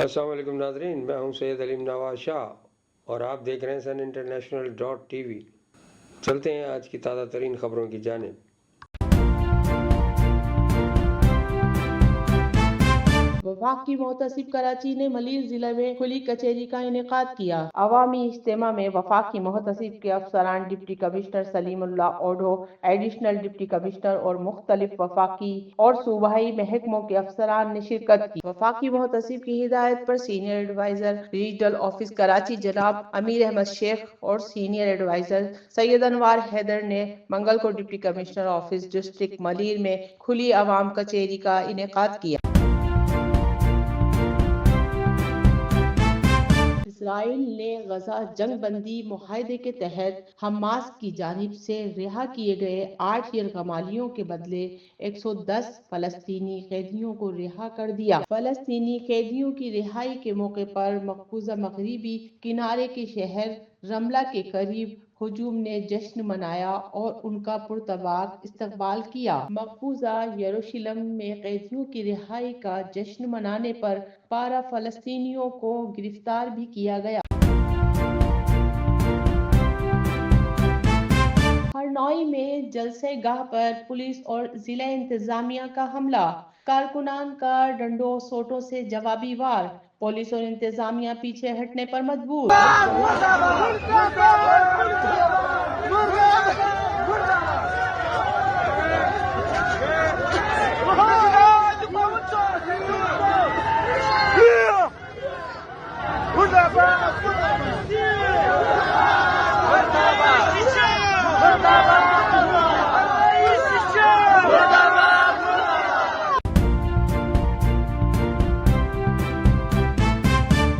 السلام علیکم ناظرین، میں ہوں سید علیم نواز شاہ اور آپ دیکھ رہے ہیں سن انٹرنیشنل ڈاٹ ٹی وی۔ چلتے ہیں آج کی تازہ ترین خبروں کی جانب۔ وفاقی محتسب کراچی نے ملیر ضلع میں کھلی کچہری کا انعقاد کیا۔ عوامی اجتماع میں وفاقی محتسب کے افسران، ڈپٹی کمشنر سلیم اللہ اوڈھو، ایڈیشنل ڈپٹی کمشنر اور مختلف وفاقی اور صوبائی محکموں کے افسران نے شرکت کی۔ وفاقی محتسب کی ہدایت پر senior adviser regional office Karachi جناب امیر احمد شیخ اور سینئر ایڈوائزر سید انوار حیدر نے منگل کو deputy commissioner office district Malir میں کھلی عوام کچہری کا انعقاد کیا۔ اسرائیل نے غزہ جنگ بندی معاہدے کے تحت حماس کی جانب سے رہا کیے گئے 8 یرغمالیوں کے بدلے 110 فلسطینی قیدیوں کو رہا کر دیا۔ فلسطینی قیدیوں کی رہائی کے موقع پر مقبوضہ مغربی کنارے کے شہر رملہ کے قریب ہجوم نے جشن منایا اور ان کا پرتپاک استقبال کیا۔ مقبوضہ یروشلم میں قیدیوں کی رہائی کا جشن منانے پر 12 فلسطینیوں کو گرفتار بھی کیا گیا۔ ہرنوئی میں جلسہ گاہ پر پولیس اور ضلع انتظامیہ کا حملہ، کارکنان کا ڈنڈوں سوٹوں سے جوابی وار، پولیس اور انتظامیہ پیچھے ہٹنے پر مجبور۔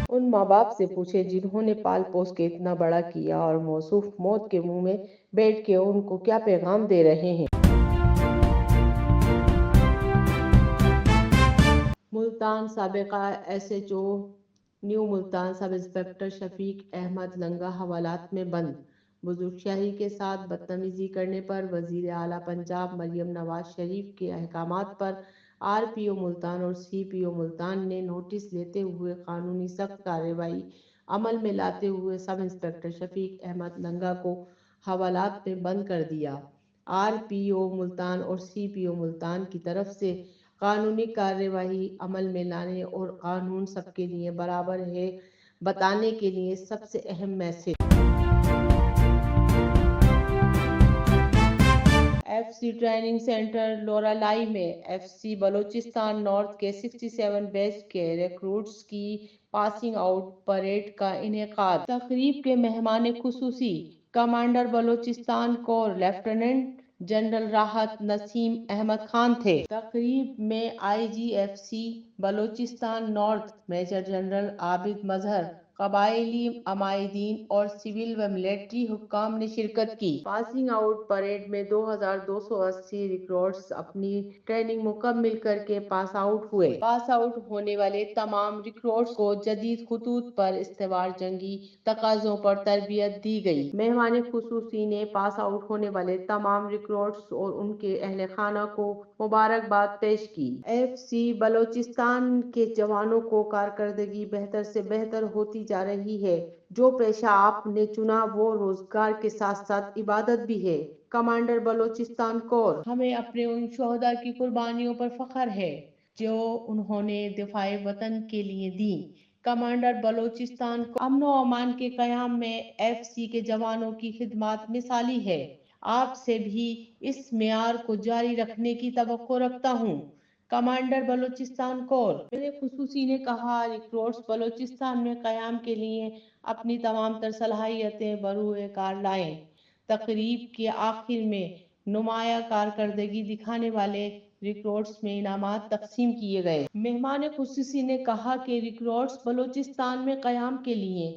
ان ماں باپ سے پوچھے جنہوں نے پال پوس کے اتنا بڑا کیا اور موصوف موت کے منہ میں بیٹھ کے ان کو کیا پیغام دے رہے ہیں۔ ملتان سابق S H O new Multan sub inspector Shafiq Ahmed Langa حوالات میں بند۔ بزرگ شاہی کے ساتھ بدتمیزی کرنے پر وزیر اعلیٰ پنجاب مریم نواز شریف کے احکامات پر آر پی او ملتان اور سی پی او ملتان نے نوٹس لیتے ہوئے قانونی سخت کارروائی عمل میں لاتے ہوئے سب انسپکٹر شفیق احمد لنگا کو حوالات میں بند کر دیا۔ آر پی او ملتان اور سی پی او ملتان کی طرف سے قانونی کارروائی عمل میں لانے اور قانون سب کے لیے برابر ہے بتانے کے لیے سب سے اہم message. F C training centre Loralai میں ایف سی بلوچستان نارتھ کے 67 بیچ کے ریکروٹس کی پاسنگ آؤٹ پریڈ کا انعقاد۔ تقریب کے مہمان خصوصی commander Balochistan corps lieutenant general Rahat Naseem Ahmed Khan تھے۔ تقریب میں I G F C Balochistan north major general Abid Mazhar, قبائلی عمائدین اور سول و ملٹری حکام نے شرکت کی۔ پاسنگ آؤٹ پریڈ میں 2280 ریکروٹس اپنی ٹریننگ مکمل کر کے پاس آؤٹ ہوئے۔ پاس آؤٹ ہونے والے تمام ریکروٹس کو جدید خطوط پر استوار جنگی تقاضوں پر تربیت دی گئی۔ مہمان خصوصی نے پاس آؤٹ ہونے والے تمام ریکروٹس اور ان کے اہل خانہ کو مبارکباد پیش کی۔ ایف سی بلوچستان کے جوانوں کو کارکردگی بہتر سے بہتر ہوتی جا رہی ہے۔ جو پیشہ آپ نے چنا وہ روزگار کے ساتھ ساتھ عبادت بھی ہے۔ کمانڈر بلوچستان کور: ہمیں اپنے ان شہداء کی قربانیوں پر فخر ہے جو انہوں نے دفاع وطن کے لیے دیں۔ کمانڈر بلوچستان کو امن و امان کے قیام میں ایف سی کے جوانوں کی خدمات مثالی ہے۔ آپ سے بھی اس معیار کو جاری رکھنے کی توقع رکھتا ہوں۔ کمانڈر بلوچستان کور میرے خصوصی نے کہا، ریکروٹس بلوچستان میں قیام کے لیے اپنی تمام تر صلاحیتیں بروئے کار لائیں۔ تقریب کے آخر میں نمایاں کارکردگی دکھانے والے ریکروٹس میں انعامات تقسیم کیے گئے۔ مہمان خصوصی نے کہا کہ ریکروٹس بلوچستان میں قیام کے لیے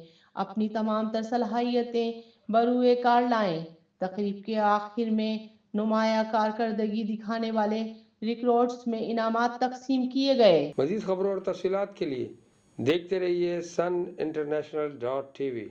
اپنی تمام تر صلاحیتیں بروئے کار لائیں۔ تقریب کے آخر میں نمایاں کارکردگی دکھانے والے ریکروٹس میں انعامات تقسیم کیے گئے۔ مزید خبروں اور تفصیلات کے لیے دیکھتے رہیے سن انٹرنیشنل ڈاٹ ٹی وی۔